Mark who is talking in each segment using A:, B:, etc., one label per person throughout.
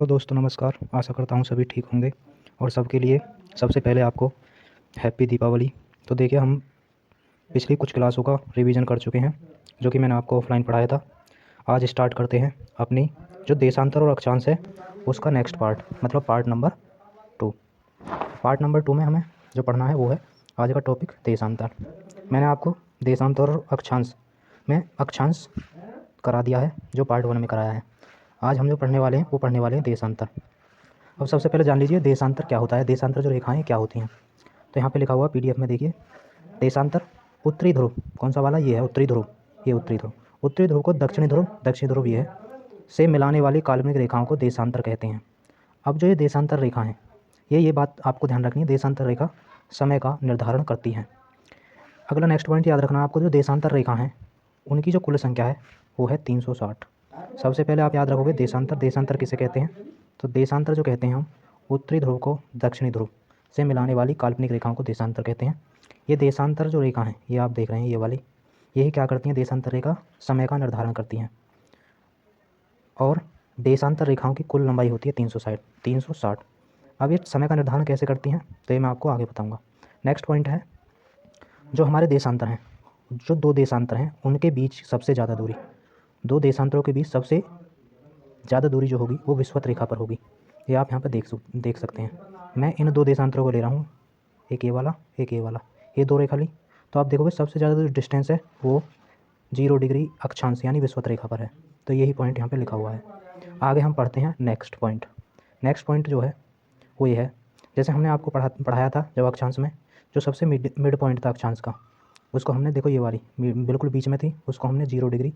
A: तो दोस्तों नमस्कार। आशा करता हूँ सभी ठीक होंगे और सबके लिए सबसे पहले आपको हैप्पी दीपावली। तो देखिए, हम पिछली कुछ क्लासों का रिवीजन कर चुके हैं जो कि मैंने आपको ऑफलाइन पढ़ाया था। आज स्टार्ट करते हैं अपनी जो देशांतर और अक्षांश है उसका नेक्स्ट पार्ट, मतलब पार्ट नंबर 2। पार्ट नंबर 2 में हमें जो पढ़ना है वो है आज का टॉपिक देशांतर। मैंने आपको देशांतर और अक्षांश में अक्षांश करा दिया है जो पार्ट 1 में कराया है। आज हम जो पढ़ने वाले हैं वो पढ़ने वाले हैं देशांतर। अब सबसे पहले जान लीजिए देशांतर क्या होता है, देशांतर जो रेखाएं क्या होती हैं। तो यहाँ पे लिखा हुआ पीडीएफ में देखिए, देशांतर उत्तरी ध्रुव, कौन सा वाला, ये है उत्तरी ध्रुव, ये उत्तरी ध्रुव, उत्तरी ध्रुव को दक्षिणी ध्रुव, दक्षिणी ध्रुव ये है, से मिलाने वाली काल्पनिक रेखाओं को देशांतर कहते हैं। अब जो ये देशांतर रेखा है, ये बात आपको ध्यान रखनी है, देशांतर रेखा समय का निर्धारण करती है। अगला नेक्स्ट पॉइंट याद रखना आपको, जो देशांतर रेखा हैं उनकी जो कुल संख्या है वो है 360। सबसे पहले आप याद रखोगे देशांतर, देशांतर किसे कहते हैं, तो देशांतर जो कहते हैं हम उत्तरी ध्रुव को दक्षिणी ध्रुव से मिलाने वाली काल्पनिक रेखाओं को देशांतर कहते हैं। ये देशांतर जो रेखा हैं, ये आप देख रहे हैं ये वाली, यही क्या करती हैं, देशांतर रेखा समय का निर्धारण करती हैं। और देशांतर रेखाओं की कुल लंबाई होती है 360। अब ये समय का निर्धारण कैसे करती हैं तो ये मैं आपको आगे बताऊँगा। नेक्स्ट पॉइंट है, जो हमारे देशांतर हैं, जो दो देशांतर हैं उनके बीच सबसे ज़्यादा दूरी, दो देशांतरों के बीच सबसे ज़्यादा दूरी जो होगी वो विषुवत रेखा पर होगी। ये आप यहाँ पर देख सकते हैं। मैं इन दो देशांतरों को ले रहा हूँ, एक ये वाला, एक ये वाला, ये दो रेखा ली, तो आप देखोगे सबसे ज़्यादा जो डिस्टेंस है वो 0 डिग्री अक्षांश यानी विषुवत रेखा पर है। तो यही पॉइंट यहाँ पे लिखा हुआ है। आगे हम पढ़ते हैं नेक्स्ट पॉइंट। नेक्स्ट पॉइंट जो है वो ये है, जैसे हमने आपको पढ़ाया था जब अक्षांश में जो सबसे मिड पॉइंट था अक्षांश का, उसको हमने, देखो ये वाली बिल्कुल बीच में थी, उसको हमने 0 डिग्री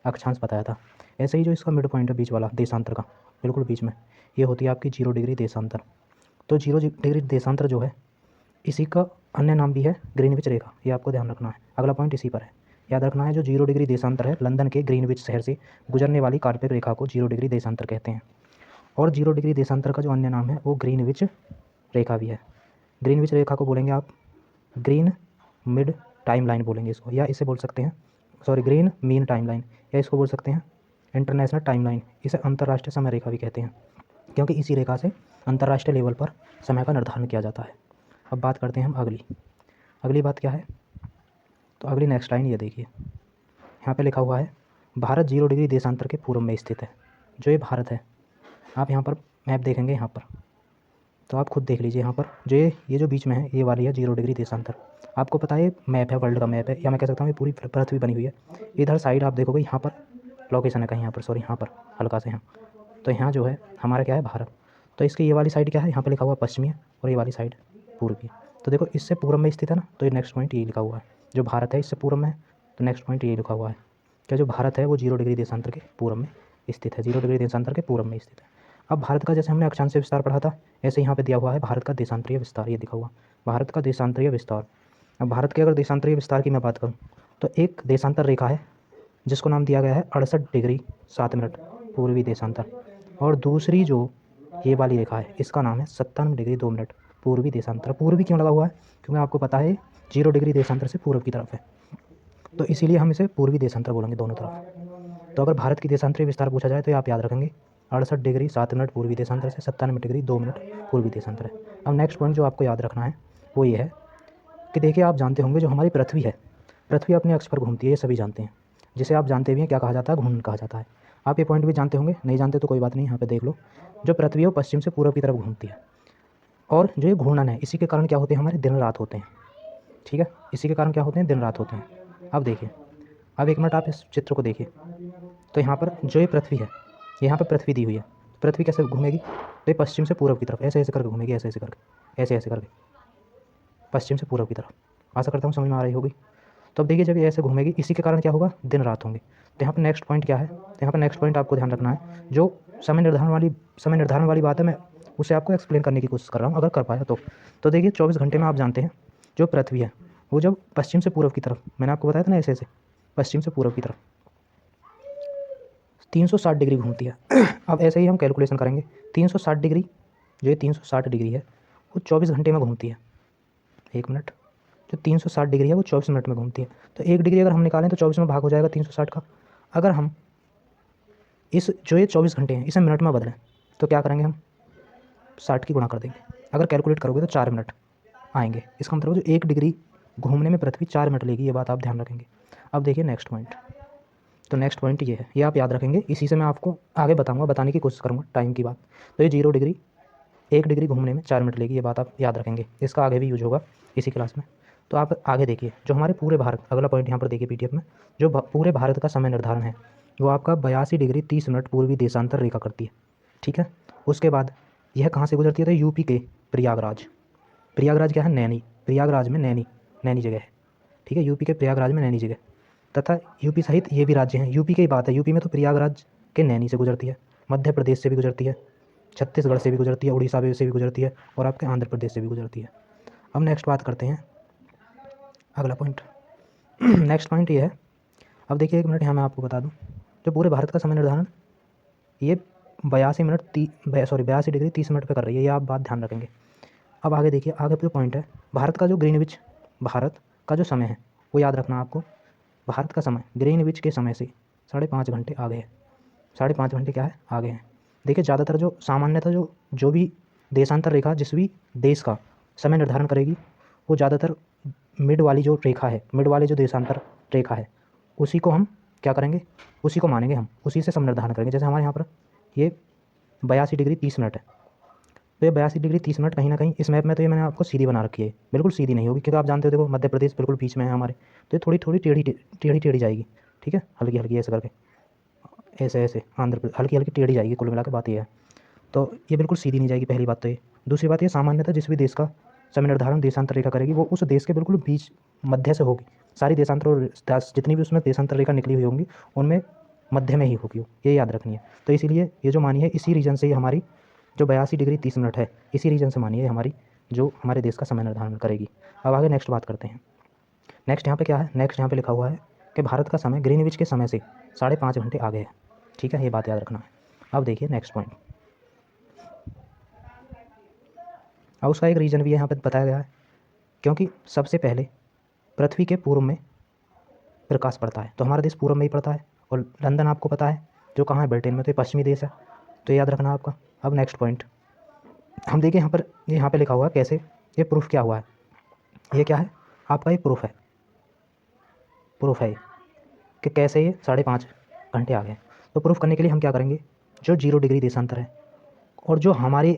A: अक्षांश बताया था। ऐसे ही जो इसका मिड पॉइंट है बीच वाला देशांतर का बिल्कुल बीच में, ये होती है आपकी 0 डिग्री देशांतर। तो 0 डिग्री देशांतर जो है इसी का अन्य नाम भी है ग्रीनविच रेखा, ये आपको ध्यान रखना है। अगला पॉइंट इसी पर है, याद रखना है, जो 0 डिग्री देशांतर है लंदन के ग्रीनविच शहर से गुजरने वाली काल्पनिक रेखा को 0 डिग्री देशांतर कहते हैं। और 0 डिग्री देशांतर का जो अन्य नाम है वो ग्रीनविच रेखा भी है। ग्रीनविच रेखा को बोलेंगे आप ग्रीन मिड टाइम लाइन बोलेंगे इसको, या इसे बोल सकते हैं, sorry, green mean time line, या इसको बोल सकते हैं इंटरनेशनल टाइम लाइन। इसे अंतर्राष्ट्रीय समय रेखा भी कहते हैं क्योंकि इसी रेखा से अंतर्राष्ट्रीय लेवल पर समय का निर्धारण किया जाता है। अब बात करते हैं हम अगली बात क्या है, तो अगली नेक्स्ट लाइन ये देखिए, यहाँ पे लिखा हुआ है भारत 0 डिग्री देशांतर के पूर्व में स्थित है। जो ये भारत है, आप यहाँ पर मैप देखेंगे यहाँ पर, तो आप खुद देख लीजिए यहाँ पर जो ये जो बीच में है ये वाली है 0 डिग्री देशांतर। आपको पता है मैप है, वर्ल्ड का मैप है, या मैं कह सकता हूँ ये पूरी पृथ्वी बनी हुई है। इधर साइड आप देखोगे यहाँ पर लोकेशन है कहीं, यहाँ पर, सॉरी, यहाँ पर हल्का से यहाँ, तो यहाँ जो है हमारा क्या है, भारत। तो इसकी ये वाली साइड क्या है, यहाँ पर लिखा हुआ पश्चिमी है, और ये वाली साइड पूर्वी। तो देखो इससे पूर्व में स्थित है ना, तो ये नेक्स्ट पॉइंट ये लिखा हुआ है, जो भारत है इससे पूर्व में है, तो नेक्स्ट पॉइंट ये लिखा हुआ है क्या, जो भारत है वो 0 डिग्री देशांतर के पूर्व में स्थित है, 0 डिग्री देशांतर के पूर्व में स्थित है। अब भारत का जैसे हमने अक्षांशीय विस्तार पढ़ा था, ऐसे यहाँ पे दिया हुआ है भारत का देशांतरीय विस्तार, ये दिखा हुआ भारत का देशांतरीय विस्तार। अब भारत के अगर देशांतरीय विस्तार की मैं बात करूँ तो एक देशांतर रेखा है जिसको नाम दिया गया है 68 डिग्री 7 मिनट पूर्वी देशांतर, और दूसरी जो ये वाली रेखा है इसका नाम है 57 डिग्री 2 मिनट पूर्वी देशांतर। पूर्वी क्यों लगा हुआ है, क्योंकि आपको पता है 0 डिग्री देशांतर से पूर्व की तरफ है, तो इसीलिए हम इसे पूर्वी देशांतर बोलेंगे दोनों तरफ। तो अगर भारत की देशांतरीय विस्तार पूछा जाए तो आप याद रखेंगे 68 डिग्री 7 मिनट पूर्वी देशांतर से 97 डिग्री 2 मिनट पूर्वी देशांतर है। अब नेक्स्ट पॉइंट जो आपको याद रखना है वो ये है कि देखिए, आप जानते होंगे जो हमारी पृथ्वी है, पृथ्वी अपने अक्ष पर घूमती है, ये सभी जानते हैं, जिसे आप जानते भी हैं क्या कहा जाता है, घूर्णन कहा जाता है। आप ये पॉइंट भी जानते होंगे, नहीं जानते तो कोई बात नहीं, यहाँ पे देख लो, जो पृथ्वी है वो पश्चिम से पूर्व की तरफ घूमती है, और जो ये घूर्णन है इसी के कारण क्या होते हैं, हमारे दिन रात होते हैं, ठीक है, इसी के कारण क्या होते हैं, दिन रात होते हैं। अब देखिए, अब एक मिनट आप इस चित्र को देखिए, तो यहाँ पर जो ये पृथ्वी है, यहाँ पर पृथ्वी दी हुई है, पृथ्वी कैसे घूमेगी, तो ये पश्चिम से पूर्व की तरफ ऐसे ऐसे करके घूमेगी, ऐसे ऐसे करके, ऐसे ऐसे करके पश्चिम से पूर्व की तरफ। आशा करता हूँ समझ में आ रही होगी। तो अब देखिए, जब ये ऐसे घूमेगी इसी के कारण क्या होगा, दिन रात होंगे। तो यहाँ पर नेक्स्ट पॉइंट क्या है, तो यहाँ पर नेक्स्ट पॉइंट आपको ध्यान रखना है, जो समय निर्धारण वाली बात है, मैं उसे आपको एक्सप्लेन करने की कोशिश कर रहा हूँ अगर कर पाया तो देखिए 24 घंटे में आप जानते हैं जो पृथ्वी है वो जब पश्चिम से पूर्व की तरफ, मैंने आपको बताया था ना, ऐसे ऐसे पश्चिम से पूर्व की तरफ 360 डिग्री घूमती है। अब ऐसे ही हम कैलकुलेशन करेंगे, 360 डिग्री, जो ये 360 डिग्री है वो 24 घंटे में घूमती है। एक मिनट, जो 360 डिग्री है वो 24 मिनट में घूमती है, तो 1 डिग्री अगर हम निकालें तो 24 में भाग हो जाएगा 360 का। अगर हम इस जो ये 24 घंटे हैं इसे मिनट में बदलें तो क्या करेंगे हम 60 की गुणा कर देंगे। अगर कैलकुलेट करोगे तो 4 मिनट आएंगे। इसका मतलब जो 1 डिग्री घूमने में पृथ्वी 4 मिनट लेगी, ये बात आप ध्यान रखेंगे। अब देखिए नेक्स्ट पॉइंट। तो नेक्स्ट पॉइंट ये है, ये आप याद रखेंगे, इसी से मैं आपको आगे बताऊंगा, बताने की कोशिश करूंगा टाइम की बात। तो ये 0 डिग्री 1 डिग्री घूमने में 4 मिनट लेगी, ये बात आप याद रखेंगे। इसका आगे भी यूज होगा इसी क्लास में। तो आप आगे देखिए, जो हमारे पूरे भारत, अगला पॉइंट यहाँ पर देखिए पीडीएफ में, जो पूरे भारत का समय निर्धारण है वो आपका 82 डिग्री 30 मिनट पूर्वी देशांतर रेखा करती है। ठीक है। उसके बाद यह कहाँ से गुजरती है? तो यूपी के प्रयागराज। प्रयागराज क्या है? नैनी। प्रयागराज में नैनी, नैनी जगह है। ठीक है, यूपी के प्रयागराज में नैनी जगह, तथा यूपी सहित ये भी राज्य हैं। यूपी की ही बात है, यूपी में तो प्रयागराज के नैनी से गुजरती है, मध्य प्रदेश से भी गुजरती है, छत्तीसगढ़ से भी गुजरती है, उड़ीसा से भी गुजरती है, और आपके आंध्र प्रदेश से भी गुजरती है। अब नेक्स्ट बात करते हैं, अगला पॉइंट। नेक्स्ट पॉइंट ये है, अब देखिए 1 मिनट यहाँ मैं आपको बता दूँ, जो पूरे भारत का समय निर्धारण ये 82 डिग्री 30 मिनट पे कर रही है, ये आप बात ध्यान रखेंगे। अब आगे देखिए, आगे जो पॉइंट है, भारत का जो ग्रीनविच, भारत का जो समय है वो याद रखना आपको। भारत का समय ग्रीनविच के समय से 5.5 घंटे आगे है। 5.5 घंटे क्या है? आगे हैं। देखिए ज़्यादातर जो सामान्यतः जो भी देशांतर रेखा जिस भी देश का समय निर्धारण करेगी, वो ज़्यादातर मिड वाली जो रेखा है, मिड वाली जो देशांतर रेखा है, उसी को हम क्या करेंगे? उसी को मानेंगे हम, उसी से समय निर्धारण करेंगे। जैसे हमारे यहाँ पर ये 82 डिग्री 30 मिनट है, तो ये 82 डिग्री 30 मिनट कहीं ना कहीं इस मैप में तो ये मैंने आपको सीधी बना रखी है, बिल्कुल सीधी नहीं होगी, क्योंकि आप जानते हो देखो मध्य प्रदेश बिल्कुल बीच में है हमारे, तो ये थोड़ी थोड़ी टेढ़ी जाएगी। ठीक है, हल्की हल्की ऐसे करके, ऐसे ऐसे आंध्र प्रदेश हल्की हल्की टेढ़ी जाएगी। कुल मिला के बात ये है, तो ये बिल्कुल सीधी नहीं जाएगी, पहली बात तो ये। दूसरी बात ये, सामान्यतः जिस भी देश का समय निर्धारण देशांतर रेखा करेगी वो उस देश के बिल्कुल बीच मध्य से होगी। सारी देशांतर और जितनी भी उसमें देशांतर रेखा निकली हुई होंगी उनमें मध्य में ही होगी वो, ये याद रखनी है। तो इसीलिए ये जो मानी है, इसी रीजन से ये हमारी जो 82 डिग्री 30 मिनट है, इसी रीजन से मानी है हमारी, जो हमारे देश का समय निर्धारण करेगी। अब आगे नेक्स्ट बात करते हैं। नेक्स्ट यहाँ पे क्या है? नेक्स्ट यहाँ पे लिखा हुआ है कि भारत का समय ग्रीनविच के समय से 5.5 घंटे आगे है। ठीक है, ये बात याद रखना है। अब देखिए नेक्स्ट पॉइंट, अब उसका एक रीज़न भी यहाँ पर बताया गया है, क्योंकि सबसे पहले पृथ्वी के पूर्व में प्रकाश पड़ता है, तो हमारा देश पूर्व में ही पड़ता है, और लंदन आपको पता है जो कहाँ है? ब्रिटेन में, तो ये पश्चिमी देश है, तो ये याद रखना आपका। अब नेक्स्ट पॉइंट हम देखिए, यहाँ पर लिखा हुआ है कैसे, ये प्रूफ क्या हुआ है, ये क्या है आपका? ये प्रूफ है ये कि कैसे ये 5.5 घंटे आ गए। तो प्रूफ करने के लिए हम क्या करेंगे? जो 0 डिग्री देशांतर है और जो हमारे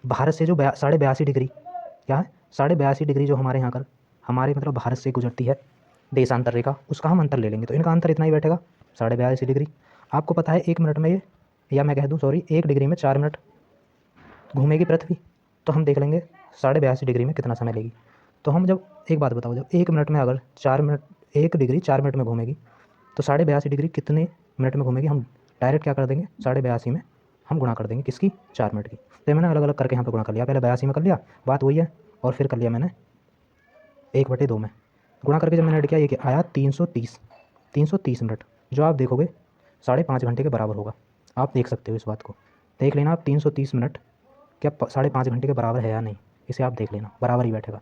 A: भारत से जो 82 डिग्री, क्या है 82 डिग्री जो हमारे यहाँ कर, हमारे मतलब भारत से गुजरती है देशांतर रेखा, उसका हम अंतर ले लेंगे, तो इनका अंतर इतना ही बैठेगा 82 डिग्री। आपको पता है 1 मिनट में ये, या मैं कह दूँ सॉरी, 1 डिग्री में 4 मिनट घूमेगी पृथ्वी, तो हम देख लेंगे 82 डिग्री में कितना समय लेगी। तो हम जब, एक बात बताओ, जब 1 मिनट में अगर 4 मिनट, 1 डिग्री 4 मिनट में घूमेगी, तो 82 डिग्री कितने मिनट में घूमेगी? हम डायरेक्ट क्या कर देंगे? 82 में हम गुणा कर देंगे, किसकी? 4 मिनट की। तो मैंने अलग अलग करके यहाँ पे गुणा कर लिया, पहले 82 में कर लिया, बात वही है, और फिर कर लिया मैंने 1/2 में गुणा करके। जब मैंने ऐड किया, ये क्या आया? 330 मिनट, जो आप देखोगे 5.5 घंटे के बराबर होगा। आप देख सकते हो इस बात को, देख लेना आप, 330 मिनट क्या 5.5 घंटे के बराबर है या नहीं, इसे आप देख लेना, बराबर ही बैठेगा।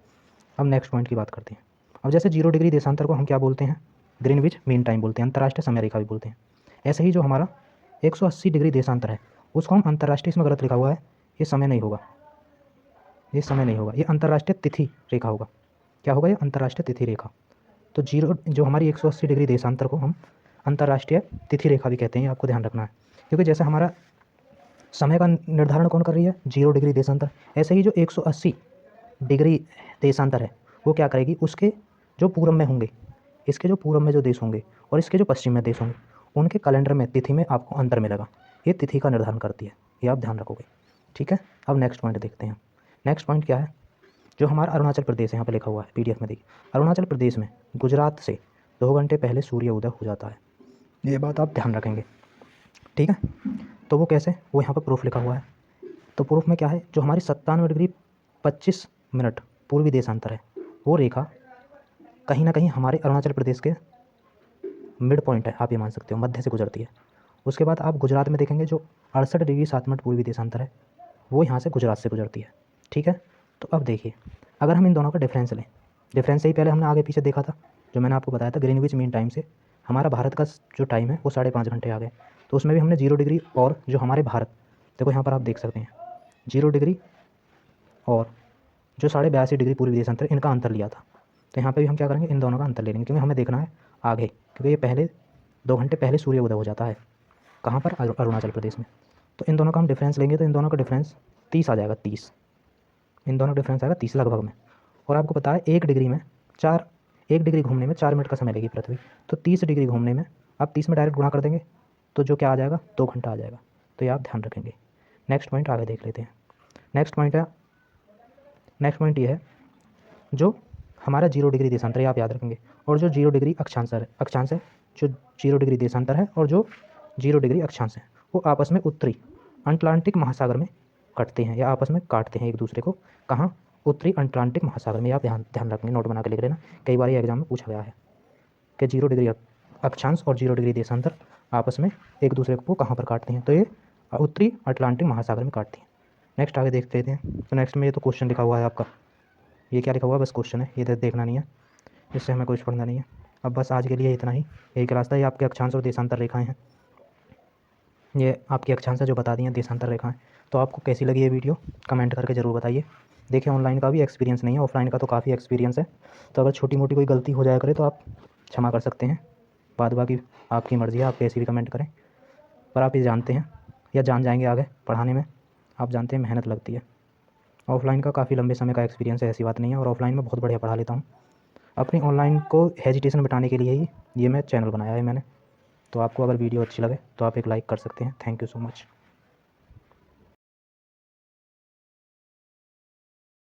A: अब नेक्स्ट पॉइंट की बात करते हैं। अब जैसे 0 डिग्री देशांतर को हम क्या बोलते हैं? ग्रीनविच मीन टाइम बोलते हैं, अंतर्राष्ट्रीय समय रेखा भी बोलते हैं। ऐसे ही जो हमारा 180 डिग्री देशांतर है, उसको हम अंतर्राष्ट्रीय, इसमें गलत लिखा हुआ है, ये समय नहीं होगा, ये समय नहीं होगा, ये अंतर्राष्ट्रीय तिथि रेखा होगा। क्या होगा? ये अंतर्राष्ट्रीय तिथि रेखा। तो 0 जो हमारी 180 डिग्री देशांतर को हम अंतर्राष्ट्रीय तिथि रेखा भी कहते हैं, ये आपको ध्यान रखना है। क्योंकि जैसे हमारा समय का निर्धारण कौन कर रही है? 0 डिग्री देशांतर। ऐसे ही जो 180 डिग्री देशांतर है वो क्या करेगी? उसके जो पूर्व में होंगे, इसके जो पूर्व में जो देश होंगे और इसके जो पश्चिम में देश होंगे, उनके कैलेंडर में तिथि में आपको अंतर मिलेगा, ये तिथि का निर्धारण करती है, ये आप ध्यान रखोगे। ठीक है, अब नेक्स्ट पॉइंट देखते हैं। नेक्स्ट पॉइंट क्या है? जो हमारा अरुणाचल प्रदेश है, यहाँ पर लिखा हुआ है पीडीएफ में, देखिए अरुणाचल प्रदेश में गुजरात से 2 घंटे पहले सूर्य उदय हो जाता है, ये बात आप ध्यान रखेंगे। ठीक है, तो वो कैसे? वो यहाँ पर प्रूफ लिखा हुआ है। तो प्रूफ में क्या है? जो हमारी 97 डिग्री 25 मिनट पूर्वी देशांतर है, वो रेखा कहीं ना कहीं हमारे अरुणाचल प्रदेश के मिड पॉइंट है, आप ये मान सकते हो, मध्य से गुजरती है। उसके बाद आप गुजरात में देखेंगे जो 68 डिग्री 7 मिनट पूर्वी देशांतर है, वो यहाँ से गुजरात से गुजरती है। ठीक है, तो अब देखिए, अगर हम इन दोनों का डिफरेंस लें, डिफरेंस से ही पहले हमने आगे पीछे देखा था, जो मैंने आपको बताया था, ग्रीनविच मीन टाइम से हमारा भारत का जो टाइम है वो 5.5 घंटे आ गए, तो उसमें भी हमने 0 डिग्री और जो हमारे भारत देखो यहाँ पर आप देख सकते हैं 0 डिग्री और जो 82.5 डिग्री पूर्वी देशांतर, इनका अंतर लिया था। तो यहाँ पे भी हम क्या करेंगे, इन दोनों का अंतर ले लेंगे, क्योंकि हमें देखना है आगे, क्योंकि ये पहले 2 घंटे पहले सूर्य उदय हो जाता है। कहाँ पर? अरुणाचल प्रदेश में। तो इन दोनों का हम डिफरेंस लेंगे तो इन दोनों का डिफरेंस 30 आ जाएगा, 30। इन दोनों का डिफरेंस आएगा 30 लगभग में। और आपको पता है 1 डिग्री में 1 डिग्री घूमने में 4 मिनट का समय लेगी पृथ्वी। तो 30 डिग्री घूमने में आप 30 में डायरेक्ट गुणा कर देंगे तो जो क्या आ जाएगा, 2 घंटा आ जाएगा। तो ये आप ध्यान रखेंगे। नेक्स्ट पॉइंट आगे देख लेते हैं। नेक्स्ट पॉइंट ये है, जो हमारा 0 डिग्री देशांतर, ये आप याद रखेंगे, और जो 0 डिग्री अक्षांश है, जो 0 डिग्री देशांतर है और जो 0 डिग्री अक्षांश है, वो आपस में उत्तरी अटलांटिक महासागर में कटते हैं या आपस में काटते हैं एक दूसरे को। कहाँ? उत्तरी अटलांटिक महासागर में। आप ध्यान रखेंगे, नोट बना के लिख लेना, कई बार ये एग्जाम में पूछा गया है कि 0 डिग्री अक्षांश और 0 डिग्री देशांतर आपस में एक दूसरे को कहाँ पर काटते हैं, तो ये उत्तरी अटलांटिक महासागर में काटती हैं। नेक्स्ट आगे देख लेते हैं। तो नेक्स्ट में ये तो क्वेश्चन लिखा हुआ है आपका, ये क्या लिखा हुआ है, बस क्वेश्चन है, ये देखना नहीं है, इससे हमें कुछ पढ़ना नहीं है। अब बस आज के लिए इतना ही, यही क्लास था। ये आपके अक्षांश और देशांतर रेखाएं हैं, ये आपकी अक्षांश जो बता दी हैं, देशांतर रेखाएं। तो आपको कैसी लगी ये वीडियो कमेंट करके ज़रूर बताइए। देखिए ऑनलाइन का भी एक्सपीरियंस नहीं है, ऑफलाइन का तो काफ़ी एक्सपीरियंस है। तो अगर छोटी मोटी कोई गलती हो जाया करे तो आप क्षमा कर सकते हैं, बाद बाकी आपकी मर्ज़ी है, आप कैसी भी कमेंट करें। पर आप ये जानते हैं या जान जाएंगे आगे पढ़ाने में, आप जानते हैं मेहनत लगती है। ऑफलाइन का काफ़ी लंबे समय का एक्सपीरियंस है, ऐसी बात नहीं है, और ऑफलाइन में बहुत बढ़िया पढ़ा लेता हूँ। अपनी ऑनलाइन को हेजिटेशन मिटाने के लिए ही ये मैं चैनल बनाया है मैंने। तो आपको अगर वीडियो अच्छी लगे तो आप एक लाइक कर सकते हैं। Thank you so much.